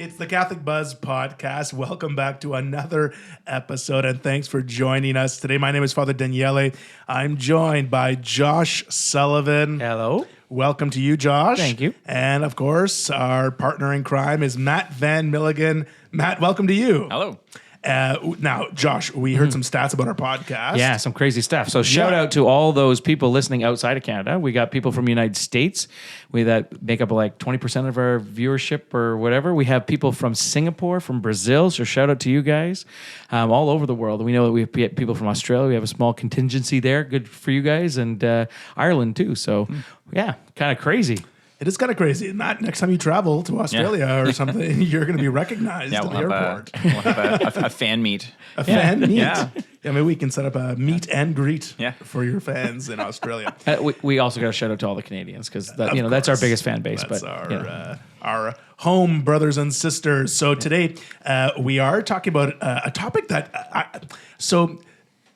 It's the Catholic Buzz podcast. Welcome back to another episode, and thanks for joining us today. My name is Father Daniele. I'm joined by Josh Sullivan. Hello. Welcome to you, Josh. Thank you. And of course, our partner in crime is Matt Van Milligan. Matt, welcome to you. Hello. Now, Josh, we heard some stats about our podcast. Yeah, some crazy stuff. So shout out to all those people listening outside of Canada. We got people from the United States that make up like 20% of our viewership or whatever. We have people from Singapore, from Brazil. So shout out to you guys all over the world. We know that we have people from Australia. We have a small contingency there. Good for you guys. And Ireland too. So yeah, kind of crazy. It is kind of crazy. Not next time you travel to Australia or something, you're going to be recognized at the airport. We'll have a fan meet. A fan meet? Yeah. I mean, we can set up a meet and greet for your fans in Australia. We also got a shout out to all the Canadians because that's our biggest fan base. That's but our home brothers and sisters. So today we are talking about a topic that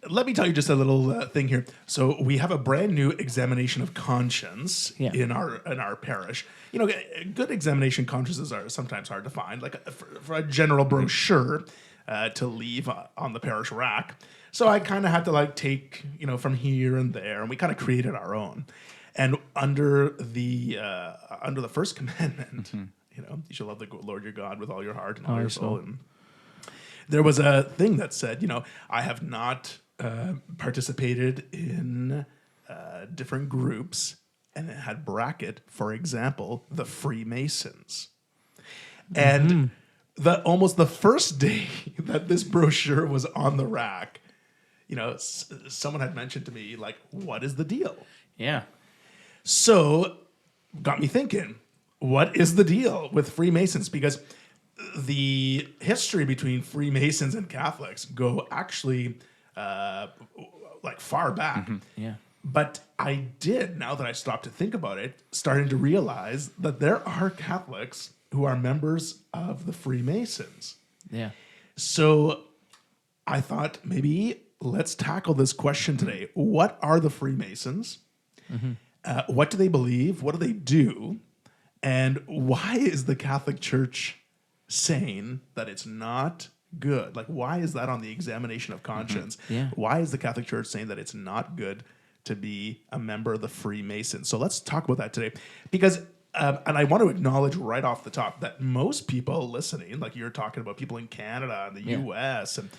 let me tell you just a little thing here. So we have a brand new examination of conscience in our parish. You know, good examination consciences are sometimes hard to find, like for a general brochure to leave on the parish rack. So I kind of had to take from here and there, and we kind of created our own. And under the first commandment, you shall love the Lord your God with all your heart and all your soul. And there was a thing that said, I have not participated in different groups, and it had bracket, for example, the Freemasons. And almost the first day that this brochure was on the rack, someone had mentioned to me, what is the deal? Yeah. So got me thinking, what is the deal with Freemasons? Because the history between Freemasons and Catholics go actually far back. Yeah. But I did, now that I stopped to think about it, starting to realize that there are Catholics who are members of the Freemasons. Yeah. So I thought maybe let's tackle this question today. What are the Freemasons? What do they believe? What do they do? And why is the Catholic Church saying that it's not good? Why is that on the examination of conscience? Yeah. Why is the Catholic Church saying that it's not good to be a member of the Freemasons? So let's talk about that today. Because, and I want to acknowledge right off the top that most people listening, you're talking about people in Canada and the US, and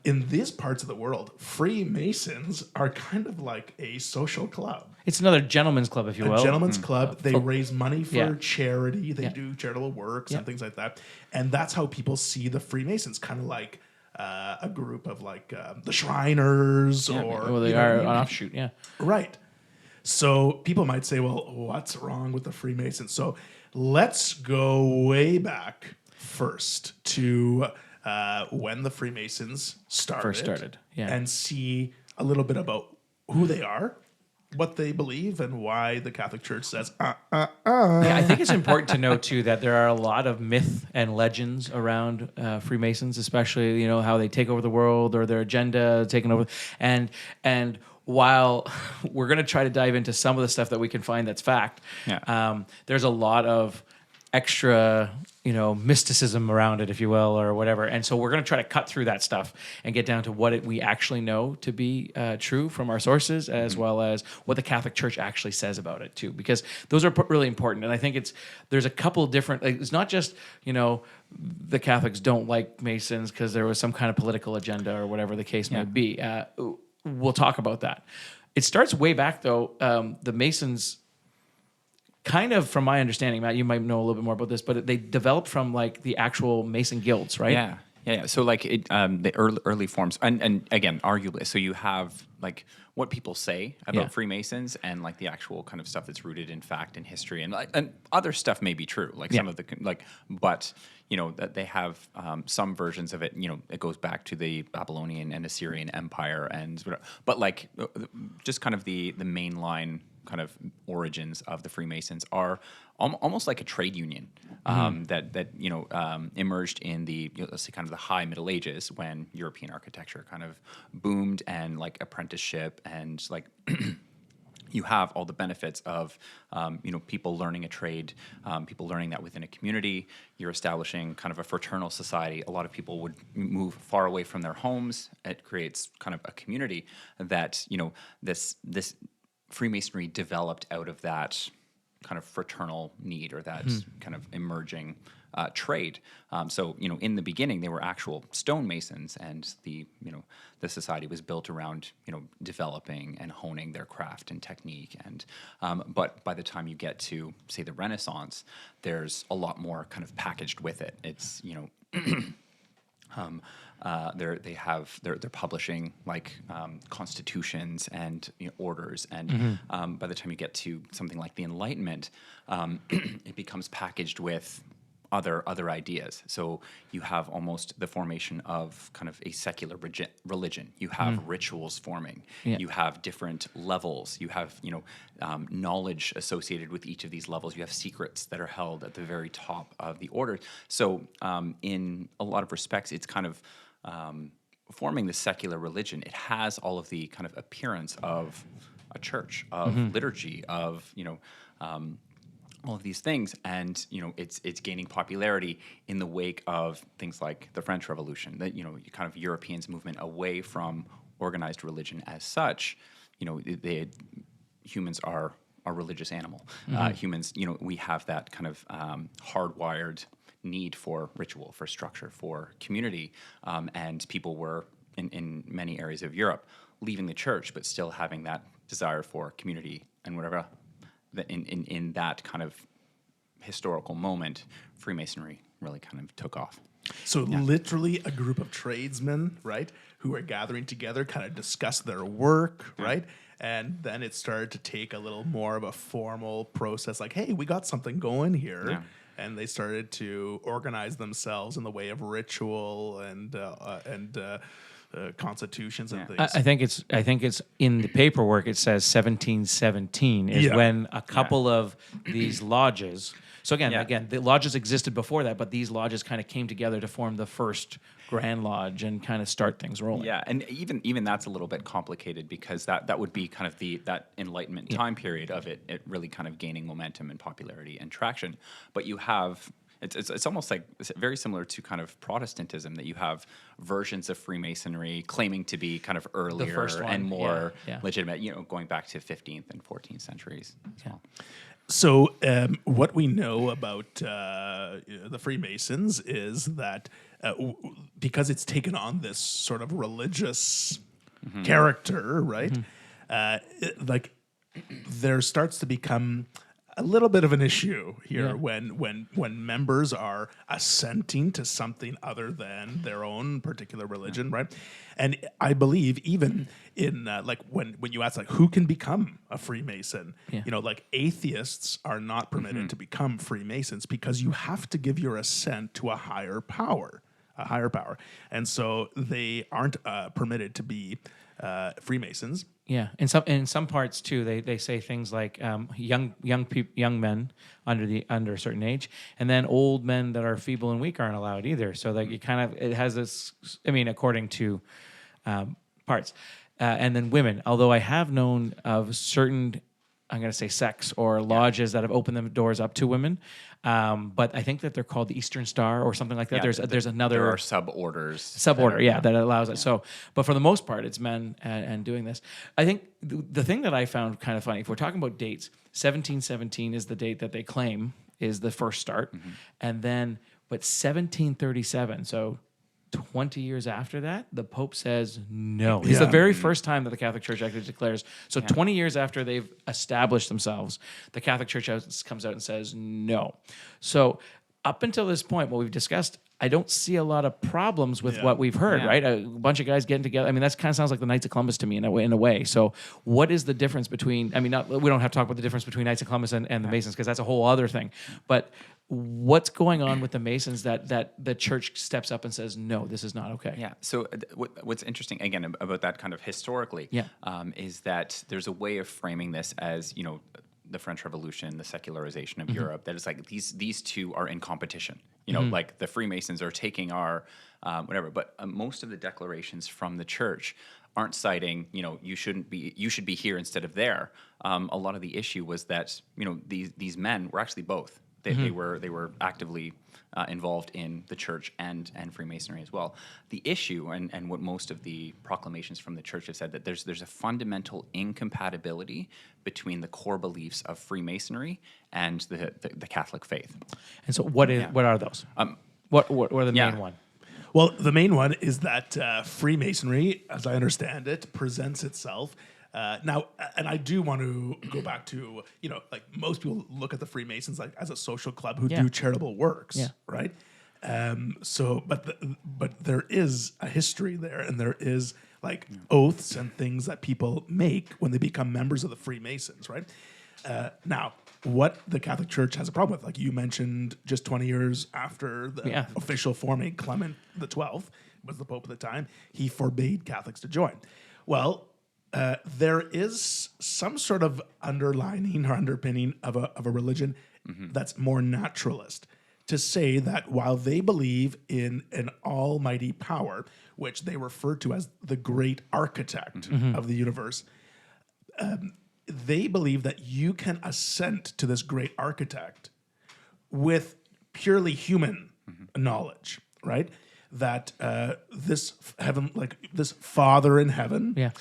in these parts of the world, Freemasons are kind of like a social club. It's another gentleman's club, if you will. A gentleman's club. They raise money for charity. They do charitable works and things like that. And that's how people see the Freemasons, kind of like a group of the Shriners or... they are an offshoot, Right. So people might say, well, what's wrong with the Freemasons? So let's go way back first to when the Freemasons started. And see a little bit about who they are, what they believe, and why the Catholic Church says, Yeah, I think it's important to note, too, that there are a lot of myth and legends around Freemasons, especially, how they take over the world or their agenda taking over. And while we're going to try to dive into some of the stuff that we can find that's fact, there's a lot of extra, mysticism around it, if you will, or whatever. And so we're going to try to cut through that stuff and get down to what we actually know to be true from our sources, as well as what the Catholic Church actually says about it too, because those are really important. And I think there's a couple of different, it's not just, the Catholics don't like Masons because there was some kind of political agenda or whatever the case might be. We'll talk about that. It starts way back though. The Masons, kind of, from my understanding, Matt, you might know a little bit more about this, but they developed from the actual Mason guilds, right? Yeah. So the early forms, and again, arguably, so you have what people say about Freemasons and the actual kind of stuff that's rooted in fact and history, and other stuff may be true, some of the but that they have some versions of it. It goes back to the Babylonian and Assyrian Empire, but just kind of the mainline kind of origins of the Freemasons are almost like a trade union that emerged in the let's say kind of the high Middle Ages, when European architecture kind of boomed, and apprenticeship and you have all the benefits of, people learning a trade, people learning that within a community. You're establishing kind of a fraternal society. A lot of people would move far away from their homes. It creates kind of a community that, this Freemasonry developed out of that kind of fraternal need, or that kind of emerging trade. So, in the beginning, they were actual stonemasons, and the society was built around, developing and honing their craft and technique. And but by the time you get to, say, the Renaissance, there's a lot more kind of packaged with it. It's, they're publishing like constitutions and orders, and by the time you get to something like the Enlightenment, it becomes packaged with other ideas. So you have almost the formation of kind of a secular religion. You have rituals forming. Yeah. You have different levels. You have knowledge associated with each of these levels. You have secrets that are held at the very top of the order. So in a lot of respects, it's kind of forming the secular religion. It has all of the kind of appearance of a church, of liturgy, of all of these things, and it's gaining popularity in the wake of things like the French Revolution. That kind of Europeans' movement away from organized religion as such. Humans are a religious animal. Humans, we have that kind of hardwired need for ritual, for structure, for community, and people were in many areas of Europe leaving the church, but still having that desire for community and whatever. In that kind of historical moment, Freemasonry really kind of took off. So literally a group of tradesmen, right, who are gathering together, kind of discuss their work, right? And then it started to take a little more of a formal process, like, hey, we got something going here. Yeah. And they started to organize themselves in the way of ritual and constitutions and things. I think it's in the paperwork. It says 1717 is when a couple of these lodges. So again, the lodges existed before that, but these lodges kind of came together to form the first Grand Lodge and kind of start things rolling. Yeah, and even that's a little bit complicated, because that would be kind of that Enlightenment time period of it really kind of gaining momentum and popularity and traction. But you have. It's almost like very similar to kind of Protestantism, that you have versions of Freemasonry claiming to be kind of earlier and more legitimate, going back to 15th and 14th centuries as well. So what we know about the Freemasons is that because it's taken on this sort of religious character, right? Like there starts to become a little bit of an issue here when members are assenting to something other than their own particular religion, right? And I believe even in like when you ask like who can become a Freemason, like atheists are not permitted to become Freemasons because you have to give your assent to a higher power. And so they aren't permitted to be Freemasons. Yeah, in some parts too, they say things like young men under a certain age, and then old men that are feeble and weak aren't allowed either. So like it has this. I mean, according to parts, and then women. Although I have known of certain, I'm going to say sects or lodges that have opened them doors up to women, but I think that they're called the Eastern Star or something like that. Yeah, there's another. There are suborder that allows it. So, but for the most part, it's men and doing this. I think the thing that I found kind of funny, if we're talking about dates, 1717 is the date that they claim is the first start, and then but 1737. So 20 years after that, the Pope says no. It's the very first time that the Catholic Church actually declares. So 20 years after they've established themselves, the Catholic Church comes out and says no. So up until this point, what we've discussed, I don't see a lot of problems with what we've heard, right? A bunch of guys getting together. I mean, that kind of sounds like the Knights of Columbus to me in a way. So what is the difference between, I mean, we don't have to talk about the difference between Knights of Columbus and the Masons, because that's a whole other thing. But what's going on with the Masons that the church steps up and says, no, this is not okay? Yeah. So what's interesting, again, about that kind of historically, is that there's a way of framing this as, the French Revolution, the secularization of Europe, that is like these two are in competition. Like the Freemasons are taking our whatever, but most of the declarations from the church aren't citing, you should be here instead of there. A lot of the issue was that, these men were actually both. They were actively involved in the church and Freemasonry as well. The issue, and what most of the proclamations from the church have said, that there's a fundamental incompatibility between the core beliefs of Freemasonry and the Catholic faith. And so what are those? What are the main one? Well, the main one is that Freemasonry, as I understand it, presents itself. Now, and I do want to go back to, like most people look at the Freemasons like as a social club who do charitable works, right? But there is a history there, and there is like oaths and things that people make when they become members of the Freemasons, right? Now, what the Catholic Church has a problem with, like you mentioned, just 20 years after the official forming, Clement XII was the Pope at the time, he forbade Catholics to join. Well, there is some sort of underlining or underpinning of a religion that's more naturalist, to say that while they believe in an almighty power, which they refer to as the great architect of the universe, they believe that you can assent to this great architect with purely human knowledge, right? That this heaven, like this Father in heaven,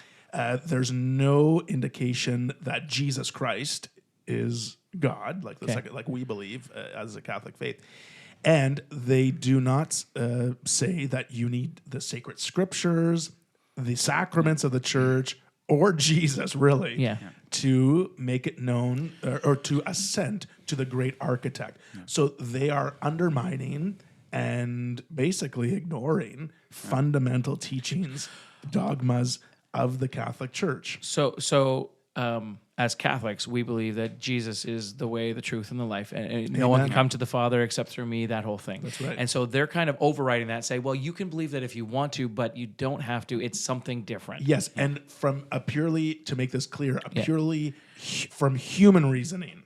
there's no indication that Jesus Christ is God, like the second, like we believe as a Catholic faith. And they do not say that you need the sacred scriptures, the sacraments of the church, or Jesus, really, to make it known or to assent to the great architect. So they are undermining and basically ignoring fundamental teachings, dogmas of the Catholic Church. So as Catholics, we believe that Jesus is the way, the truth, and the life, and no one can come to the Father except through me, that whole thing. That's right. And so they're kind of overriding that, say, well, you can believe that if you want to, but you don't have to. It's something different. Yes, and from a purely, to make this clear, purely from human reasoning.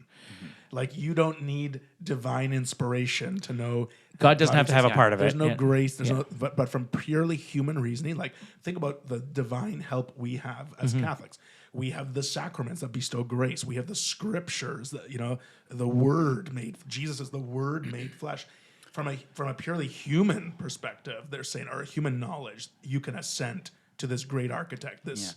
Like, you don't need divine inspiration to know. God doesn't have to have a part of it. There's no grace. There's no, but from purely human reasoning, like think about the divine help we have as Catholics. We have the sacraments that bestow grace. We have the scriptures that, the Word made. Jesus is the Word made flesh. From a purely human perspective, they're saying, or human knowledge, you can assent to this great architect, this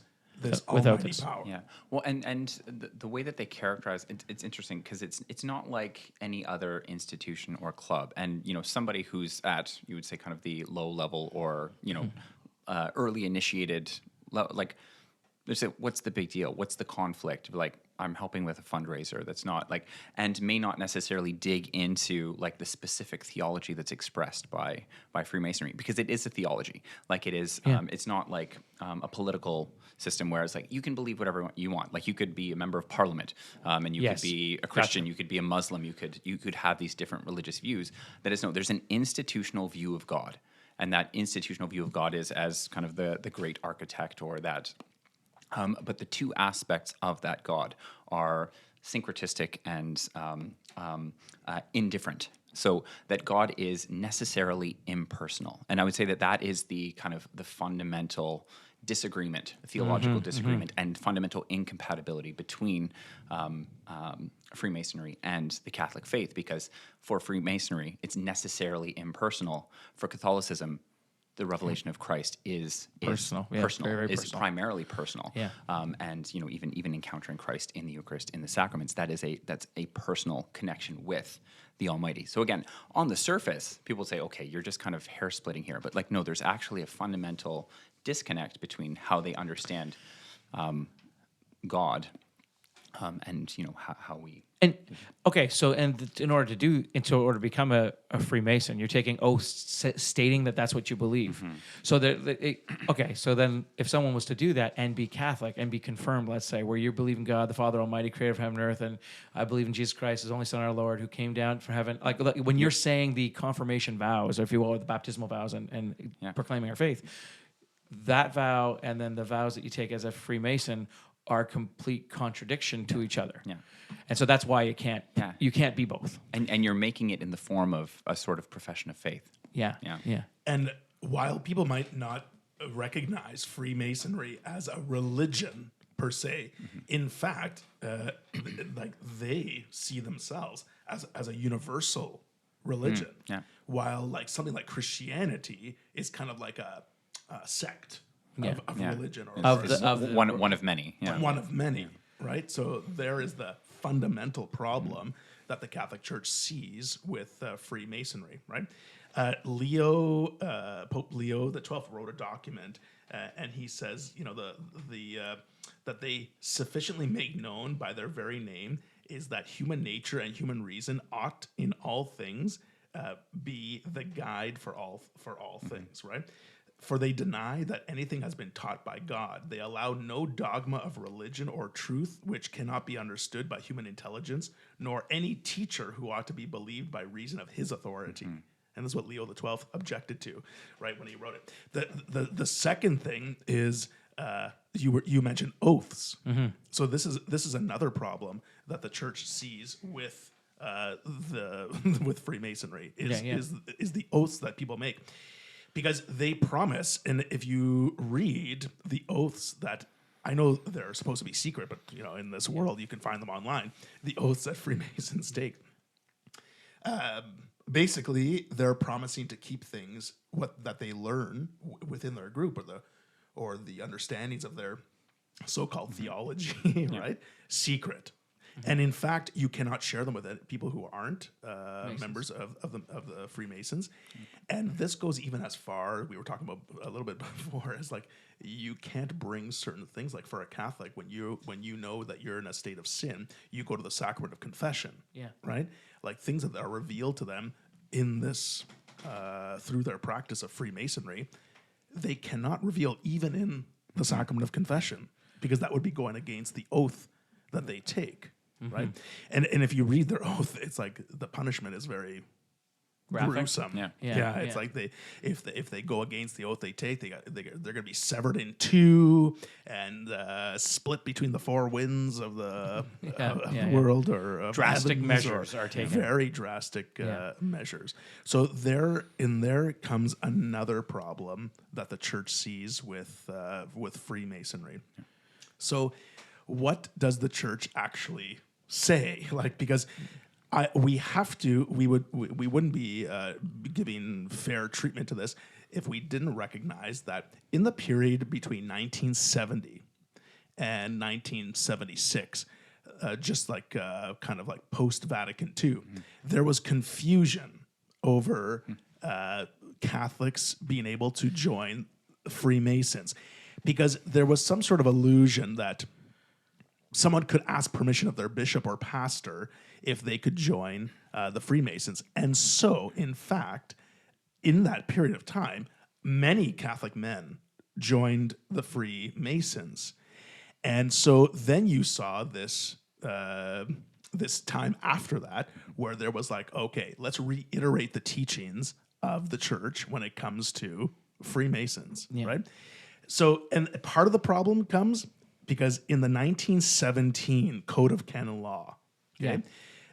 almighty power. Yeah. Well, and the way that they characterize it's interesting, because it's not like any other institution or club. And somebody who's at, you would say, kind of the low level or early initiated, like they say, what's the big deal? What's the conflict? Like, I'm helping with a fundraiser that's not like, and may not necessarily dig into like the specific theology that's expressed by Freemasonry, because it is a theology. Like it is, it's not like a political system where it's like you can believe whatever you want. Like you could be a member of parliament, and you could be a Christian, you could be a Muslim, you could have these different religious views. That is, no, there's an institutional view of God, and that institutional view of God is as kind of the great architect, or that. But the two aspects of that God are syncretistic and indifferent. So that God is necessarily impersonal. And I would say that is the kind of the fundamental disagreement, theological disagreement, and fundamental incompatibility between Freemasonry and the Catholic faith. Because for Freemasonry, it's necessarily impersonal. For Catholicism, the revelation of Christ is personal. Very, very is personal. Primarily personal. Yeah. And even encountering Christ in the Eucharist, in the sacraments, that's a personal connection with the Almighty. So again, on the surface, people say, okay, you're just kind of hair splitting here, but like no, there's actually a fundamental disconnect between how they understand God and how we. And okay, so in order to become a Freemason, you're taking oaths stating that that's what you believe. So so then if someone was to do that and be Catholic and be confirmed, let's say, where you believe in God, the Father Almighty, creator of heaven and earth, and I believe in Jesus Christ, his only Son, our Lord, who came down from heaven. Like when you're saying the confirmation vows, or if you will, the baptismal vows, and proclaiming our faith, that vow and then the vows that you take as a Freemason are complete contradiction to each other. Yeah. And so that's why you can't be both. And you're making it in the form of a sort of profession of faith. Yeah. And while people might not recognize Freemasonry as a religion per se. In fact, like they see themselves as a universal religion, while like something like Christianity is kind of like a sect of religion, or one of many. Yeah. one of many, right? So there is the fundamental problem that the Catholic Church sees with Freemasonry, right? Pope Leo the 12th wrote a document, and he says, that they sufficiently make known by their very name is that human nature and human reason ought in all things be the guide for all things, right? For they deny that anything has been taught by God. They allow no dogma of religion or truth which cannot be understood by human intelligence, nor any teacher who ought to be believed by reason of his authority. And this is what Leo the 12th objected to, right, when he wrote it. The second thing is you mentioned oaths. So this is another problem that the church sees with with Freemasonry is the oaths that people make. Because they promise, and if you read the oaths that, I know they're supposed to be secret, but in this world you can find them online, the oaths that Freemasons take. Basically, they're promising to keep things that they learn within their group, or the understandings of their so-called theology, right? Secret. And in fact, you cannot share them with people who aren't members of the Freemasons. And this goes even as far, we were talking about a little bit before, as like you can't bring certain things. Like for a Catholic, when you know that you're in a state of sin, you go to the sacrament of confession. Right? Like things that are revealed to them in this through their practice of Freemasonry, they cannot reveal even in the sacrament of confession, because that would be going against the oath that they take. Right, and if you read their oath, it's like the punishment is very gruesome. It's like if they go against the oath they take, they're going to be severed in two and split between the four winds of the world, or drastic measures are taken. Very drastic measures. So there comes another problem that the church sees with Freemasonry. So what does the church actually say? Like, because we wouldn't be giving fair treatment to this if we didn't recognize that in the period between 1970 and 1976, just like kind of like post-Vatican II, there was confusion over Catholics being able to join Freemasons, because there was some sort of illusion that someone could ask permission of their bishop or pastor if they could join the Freemasons. And so, in fact, in that period of time, many Catholic men joined the Freemasons. And so then you saw this time after that where there was like, okay, let's reiterate the teachings of the church when it comes to Freemasons, right? So, and part of the problem comes because in the 1917 Code of Canon Law,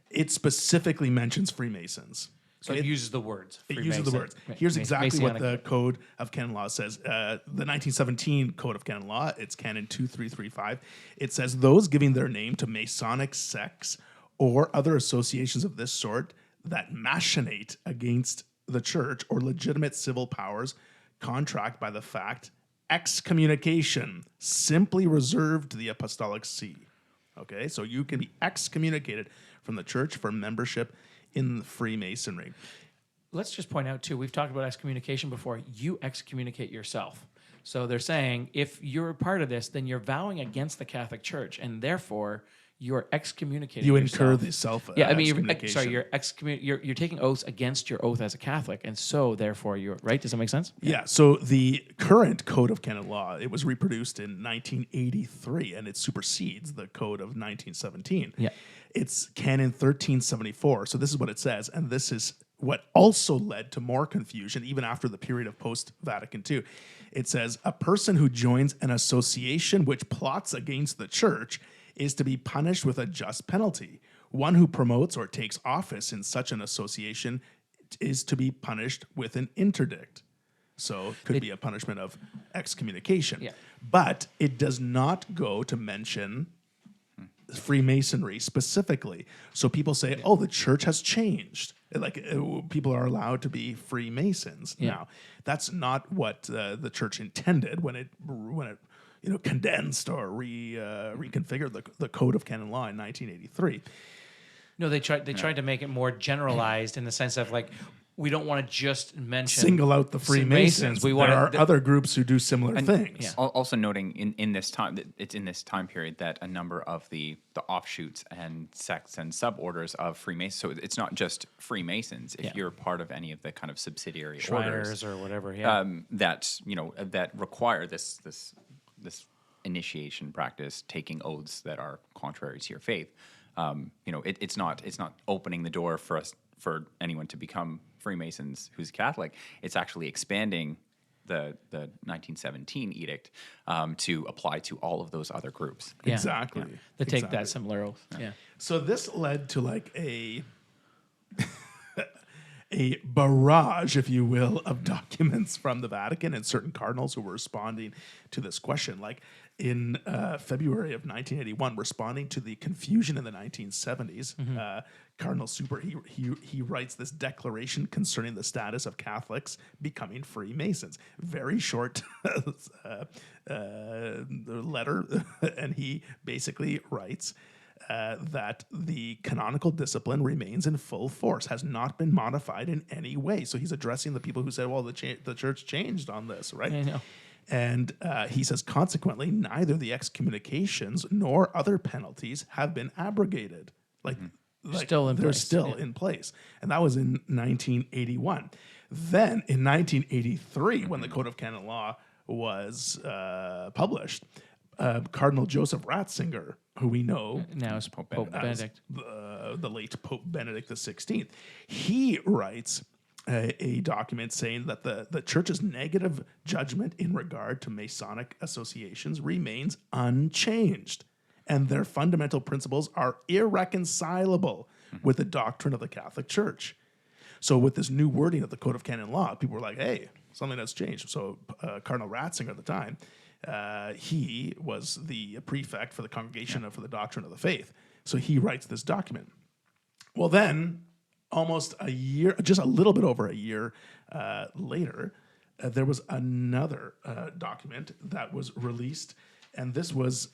it specifically mentions Freemasons. So it uses the words. It uses the words. Here's exactly what the Code of Canon Law says. The 1917 Code of Canon Law, it's Canon 2335. It says, those giving their name to Masonic sects or other associations of this sort that machinate against the church or legitimate civil powers contract by the fact excommunication simply reserved to the Apostolic See. Okay, so you can be excommunicated from the church for membership in Freemasonry. Let's just point out, too, we've talked about excommunication before. You excommunicate yourself. So they're saying if you're a part of this, then you're vowing against the Catholic Church, and therefore you're excommunicating you yourself. incur the self you're taking oaths against your oath as a Catholic, and so therefore you're right. Does that make sense? Yeah. So the current Code of Canon Law, it was reproduced in 1983, and it supersedes the Code of 1917. Yeah. It's Canon 1374. So this is what it says, and this is what also led to more confusion even after the period of post-Vatican II. It says, a person who joins an association which plots against the church is to be punished with a just penalty. One who promotes or takes office in such an association is to be punished with an interdict. So could be a punishment of excommunication. Yeah. But it does not go to mention Freemasonry specifically. So people say, oh, the church has changed. Like people are allowed to be Freemasons now. That's not what the church intended when it condensed or reconfigured the Code of Canon Law in 1983. No, they tried to make it more generalized in the sense of like, we don't want to just mention Single out the Freemasons. We There want are other groups who do similar things. Yeah. Also noting in this time, that it's in this time period that a number of the offshoots and sects and suborders of Freemasons. So it's not just Freemasons. If you're part of any of the kind of subsidiary Shriners orders or whatever, that require this initiation practice, taking oaths that are contrary to your faith. It's not opening the door for anyone to become Freemasons who's Catholic. It's actually expanding the 1917 edict to apply to all of those other groups. Yeah. Exactly. Yeah. They take that similar oath. Yeah. So this led to like a barrage, if you will, of documents from the Vatican and certain cardinals who were responding to this question. Like in February of 1981, responding to the confusion in the 1970s, Cardinal Super, he writes this declaration concerning the status of Catholics becoming Freemasons. Very short letter, and he basically writes that the canonical discipline remains in full force, has not been modified in any way. So he's addressing the people who said, well, the church changed on this, right? I know. And he says, consequently, neither the excommunications nor other penalties have been abrogated. Like Still in they're place. still in place. And that was in 1981. Then in 1983, when the Code of Canon Law was published, Cardinal Joseph Ratzinger, who we know Now it's Pope Benedict. the late Pope Benedict XVI, he writes a document saying that the church's negative judgment in regard to Masonic associations remains unchanged, and their fundamental principles are irreconcilable with the doctrine of the Catholic Church. So with this new wording of the Code of Canon Law, people were like, hey, something has changed. So Cardinal Ratzinger at the time, he was the prefect for the Congregation for the Doctrine of the Faith. So he writes this document. Well, then, almost a year, just a little bit over a year later, there was another document that was released, and this was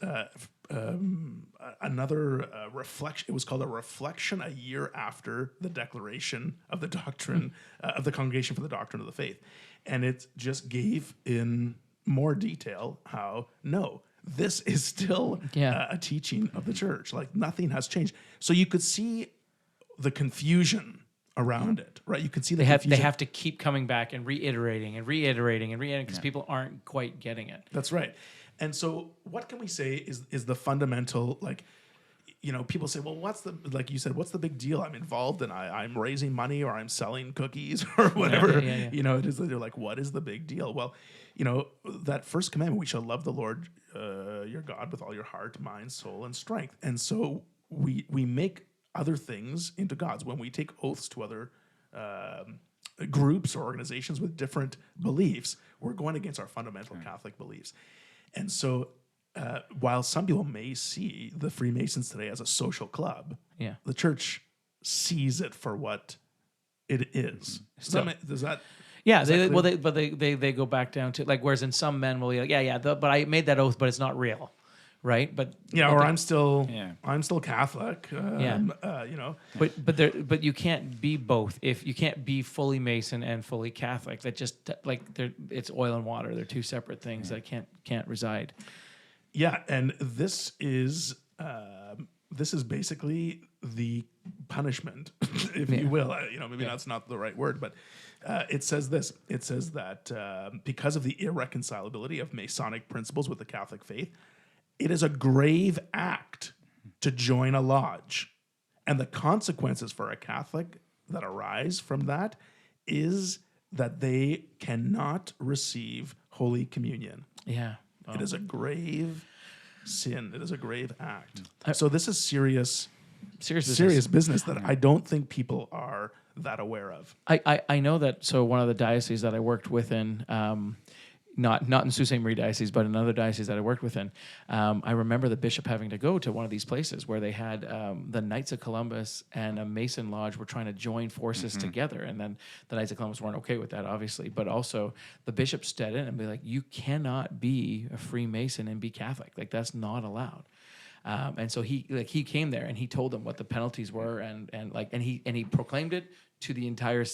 another reflection. It was called a reflection a year after the declaration of the doctrine of the Congregation for the Doctrine of the Faith. And it just gave in more detail how, no, this is still a teaching of the church. Like nothing has changed. So you could see the confusion around it, right? You can see the confusion. They have to keep coming back and reiterating because people aren't quite getting it. That's right. And so what can we say is the fundamental, like, people say, well, like you said, what's the big deal? I'm involved and I'm raising money or I'm selling cookies or whatever. It is. They're like, what is the big deal? Well, that first commandment, we shall love the Lord your God with all your heart, mind, soul, and strength. And so we make other things into gods. When we take oaths to other groups or organizations with different beliefs, we're going against our fundamental Catholic beliefs. And so while some people may see the Freemasons today as a social club, the church sees it for what it is. Does that Yeah, they go back down to like, whereas in some men will be like, but I made that oath, but it's not real, right? But I'm still Catholic. But you can't be both. If you can't be fully Mason and fully Catholic, that just like it's oil and water. They're two separate things that can't reside. Yeah, and this is basically the punishment, if you will. Maybe that's not the right word, but it says this. It says that because of the irreconcilability of Masonic principles with the Catholic faith, it is a grave act to join a lodge. And the consequences for a Catholic that arise from that is that they cannot receive Holy Communion. Yeah. It is a grave sin. It is a grave act. So this is serious business that I don't think people are that aware of? I know that. So one of the dioceses that I worked within, not in Sault Ste. Marie diocese, but another diocese that I worked within, I remember the bishop having to go to one of these places where they had the Knights of Columbus and a Mason lodge were trying to join forces together, and then the Knights of Columbus weren't okay with that, obviously, but also the bishop stood in and be like, you cannot be a Freemason and be Catholic, like that's not allowed. And so he came there and he told them what the penalties were, and he proclaimed it to the entire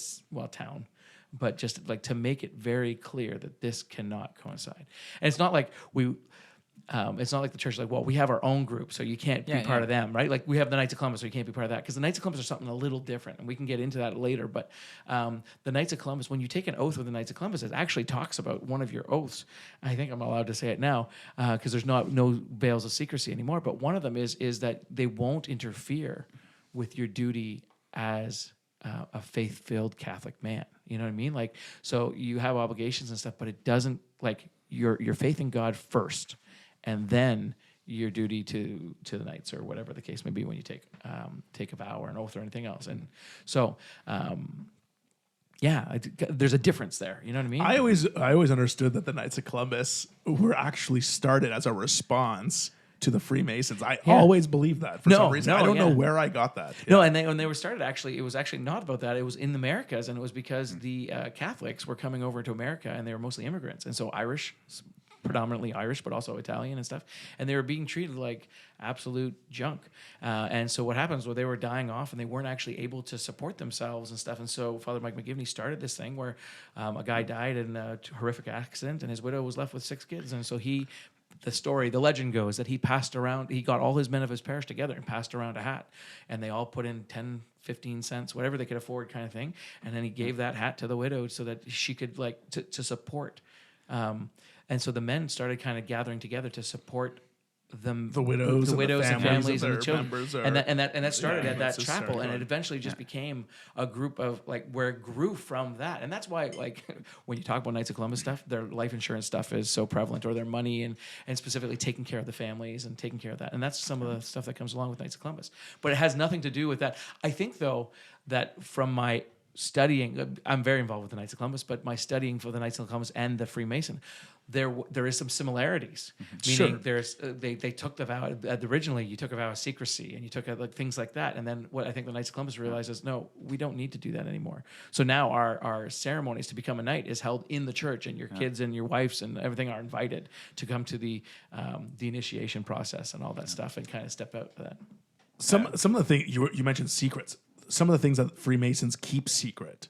town, but just like to make it very clear that this cannot coincide. And it's not like it's not like the church is like, well, we have our own group, so you can't be part of them, right? Like we have the Knights of Columbus, so you can't be part of that, because the Knights of Columbus are something a little different, and we can get into that later. But the Knights of Columbus, when you take an oath with the Knights of Columbus, it actually talks about one of your oaths. I think I'm allowed to say it now because there's no veils of secrecy anymore. But one of them is that they won't interfere with your duty as a faith-filled Catholic man. You know what I mean? Like, so you have obligations and stuff, but it doesn't, like, your faith in God first, and then your duty to the knights or whatever the case may be when you take a vow or an oath or anything else. And so, there's a difference there. You know what I mean? I always understood that the Knights of Columbus were actually started as a response to the Freemasons. I always believed that for some reason. I don't know where I got that. No, and when they were started, actually, it was actually not about that. It was in the Americas, and it was because the Catholics were coming over to America, and they were mostly immigrants, and so predominantly Irish, but also Italian and stuff, and they were being treated like absolute junk. And so what happens was they were dying off, and they weren't actually able to support themselves and stuff. And so Father Mike McGivney started this thing where a guy died in a horrific accident, and his widow was left with 6 kids, and so the legend goes that he got all his men of his parish together and passed around a hat, and they all put in 10, 15 cents, whatever they could afford, kind of thing. And then he gave that hat to the widow so that she could to support. And so the men started kind of gathering together to support them, the widows and families and the children, and that started at that chapel, chapel, and it eventually just became a group of where it grew from that. And that's why when you talk about Knights of Columbus stuff, their life insurance stuff is so prevalent, or their money and specifically taking care of the families and taking care of that. And that's some of the stuff that comes along with Knights of Columbus. But it has nothing to do with that. I think though that from my studying, I'm very involved with the Knights of Columbus, but my studying for the Knights of Columbus and the Freemason, there is some similarities. Meaning there's they took the vow originally. You took a vow of secrecy, and you took things like that. And then what I think the Knights of Columbus realized is, no, we don't need to do that anymore. So now our ceremonies to become a knight is held in the church, and your kids and your wives and everything are invited to come to the initiation process and all that stuff, and kind of step out of that. Some of the things you mentioned, secrets. Some of the things that Freemasons keep secret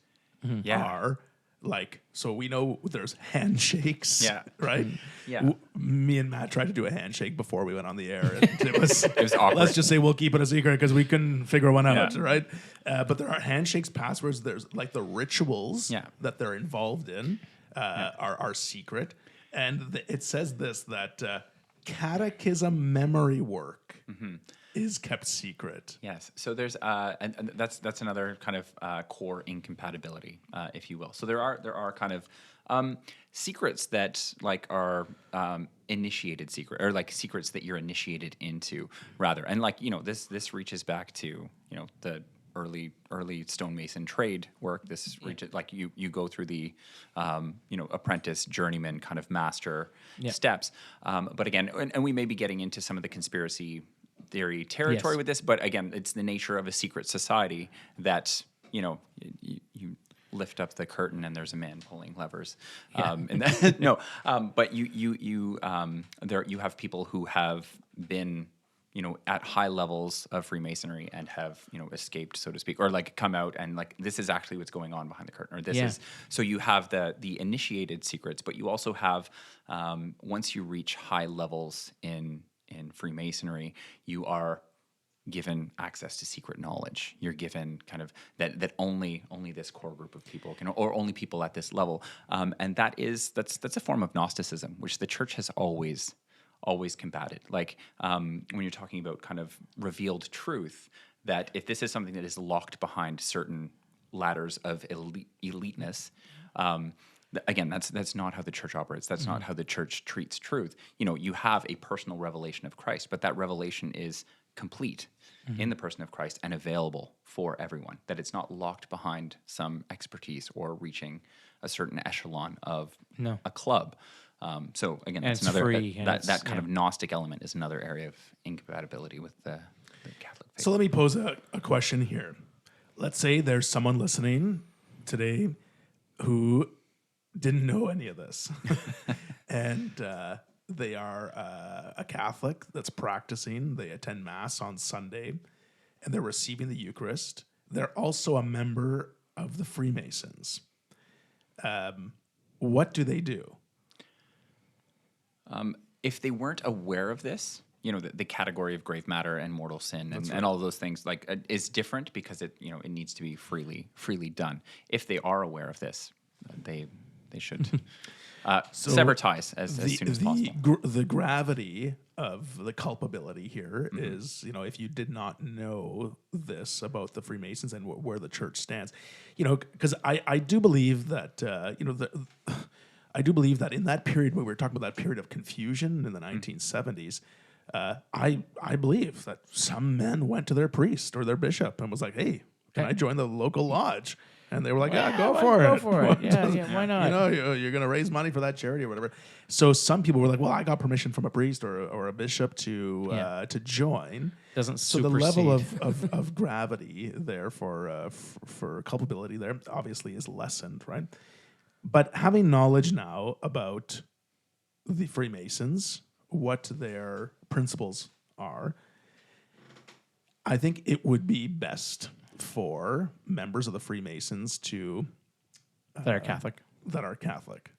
are so we know there's handshakes, right? Yeah. Me and Matt tried to do a handshake before we went on the air, and it was awkward. Let's just say we'll keep it a secret because we couldn't figure one out, right? But there are handshakes, passwords. There's the rituals that they're involved in are secret, and it says that catechism memory work. Is kept secret. Yes. So there's and that's another kind of core incompatibility, if you will. So there are kind of secrets that are initiated secret, or secrets that you're initiated into rather. And this reaches back to the early stonemason trade work. This reaches you go through the apprentice, journeyman, kind of master steps. But again, and we may be getting into some of the conspiracy theory territory with this, but again, it's the nature of a secret society that you lift up the curtain and there's a man pulling levers. But you have people who have been at high levels of Freemasonry and have escaped, so to speak, or come out and this is actually what's going on behind the curtain, or this is. So you have the initiated secrets, but you also have once you reach high levels in Freemasonry, you are given access to secret knowledge. You're given kind of that only this core group of people can, or only people at this level, and that's a form of Gnosticism, which the church has always combated. When you're talking about kind of revealed truth, that if this is something that is locked behind certain ladders of eliteness. Again, that's not how the church operates. That's not how the church treats truth. You have a personal revelation of Christ, but that revelation is complete in the person of Christ and available for everyone, that it's not locked behind some expertise or reaching a certain echelon of a club. So again, that's another free, that kind of Gnostic element is another area of incompatibility with the Catholic faith. So let me pose a question here. Let's say there's someone listening today who didn't know any of this, and they are a Catholic that's practicing. They attend Mass on Sunday, and they're receiving the Eucharist. They're also a member of the Freemasons. What do they do? If they weren't aware of this, the category of grave matter and mortal sin and all of those things is different because it needs to be freely done. If they are aware of this, they should sever ties as soon as possible. The gravity of the culpability here is, if you did not know this about the Freemasons and where the church stands, because I do believe that, I do believe that in that period when we were talking about that period of confusion in the 1970s, I believe that some men went to their priest or their bishop and was like, "Hey, can I join the local lodge?" And they were like, "Yeah, go for it. Yeah, why not? You're going to raise money for that charity or whatever." So some people were like, "Well, I got permission from a priest or a bishop to join." Doesn't so supersede. the level of gravity there for culpability there obviously is lessened, right? But having knowledge now about the Freemasons, what their principles are, I think it would be best for members of the Freemasons that are Catholic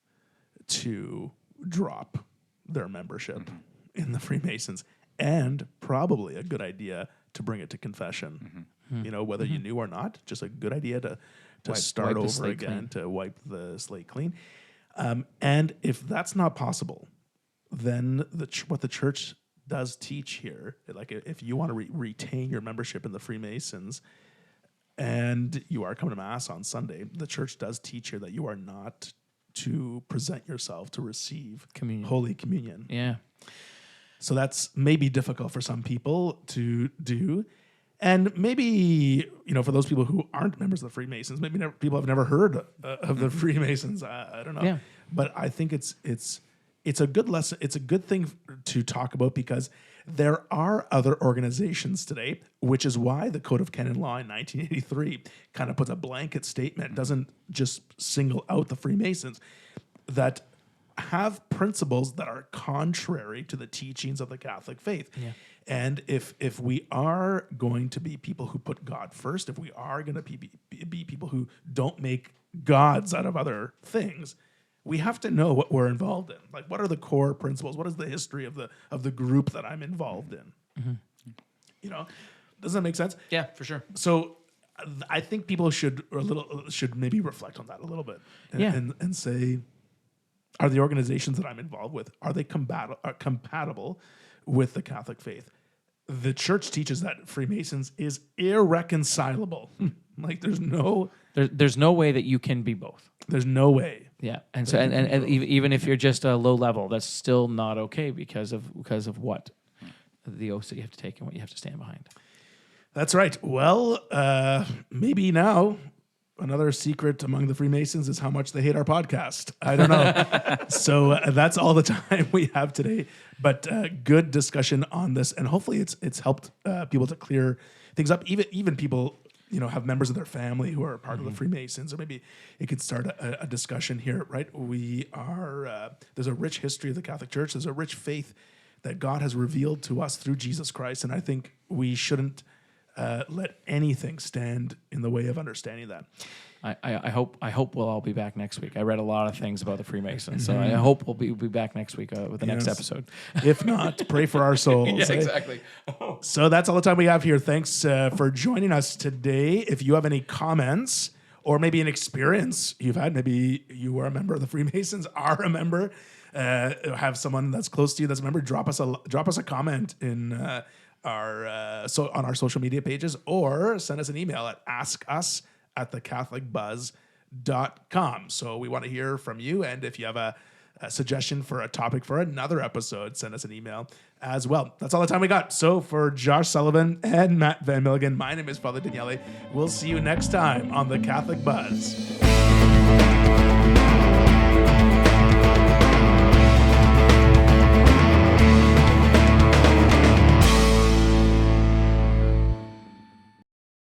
to drop their membership in the Freemasons, and probably a good idea to bring it to confession. Whether you knew or not, just a good idea to start over again, to wipe the slate clean. And if that's not possible, then what the church does teach here, like if you want to retain your membership in the Freemasons and you are coming to Mass on Sunday, the church does teach here that you are not to present yourself to receive Holy Communion. Yeah. So that's maybe difficult for some people to do. And maybe, for those people who aren't members of the Freemasons, maybe people have never heard of the Freemasons. I don't know. Yeah. But I think it's a good lesson. It's a good thing to talk about because there are other organizations today, which is why the Code of Canon Law in 1983 kind of puts a blanket statement, doesn't just single out the Freemasons, that have principles that are contrary to the teachings of the Catholic faith. Yeah. And if we are going to be people who put God first, if we are going to be people who don't make gods out of other things, we have to know what we're involved in. Like, what are the core principles? What is the history of the group that I'm involved in? Does that make sense? Yeah, for sure. So I think people should maybe reflect on that a little bit and say, are the organizations that I'm involved with, are they compatible with the Catholic faith? The church teaches that Freemasons is irreconcilable. Like there's no way that you can be both. There's no way. Yeah, and so and even if you're just a low level, that's still not okay because of what the oaths that you have to take and what you have to stand behind. That's right. Well, maybe now another secret among the Freemasons is how much they hate our podcast. I don't know. So that's all the time we have today. But good discussion on this, and hopefully it's helped people to clear things up. Even people have members of their family who are part of the Freemasons, or maybe it could start a discussion here. Right? We are there's a rich history of the Catholic Church. There's a rich faith that God has revealed to us through Jesus Christ, and I think we shouldn't let anything stand in the way of understanding that. I hope we'll all be back next week. I read a lot of things about the Freemasons, so I hope we'll be back next week with the next episode. If not, pray for our souls. Yeah, exactly. So that's all the time we have here. Thanks for joining us today. If you have any comments or maybe an experience you've had, maybe you were a member of the Freemasons, are a member, have someone that's close to you that's a member, drop us a comment in on our social media pages, or send us an email at askus@thecatholicbuzz.com. So we want to hear from you, and if you have a suggestion for a topic for another episode, send us an email as well. That's all the time we got. So for Josh Sullivan and Matt Van Milligan, my name is Father Daniele. We'll see you next time on the Catholic Buzz.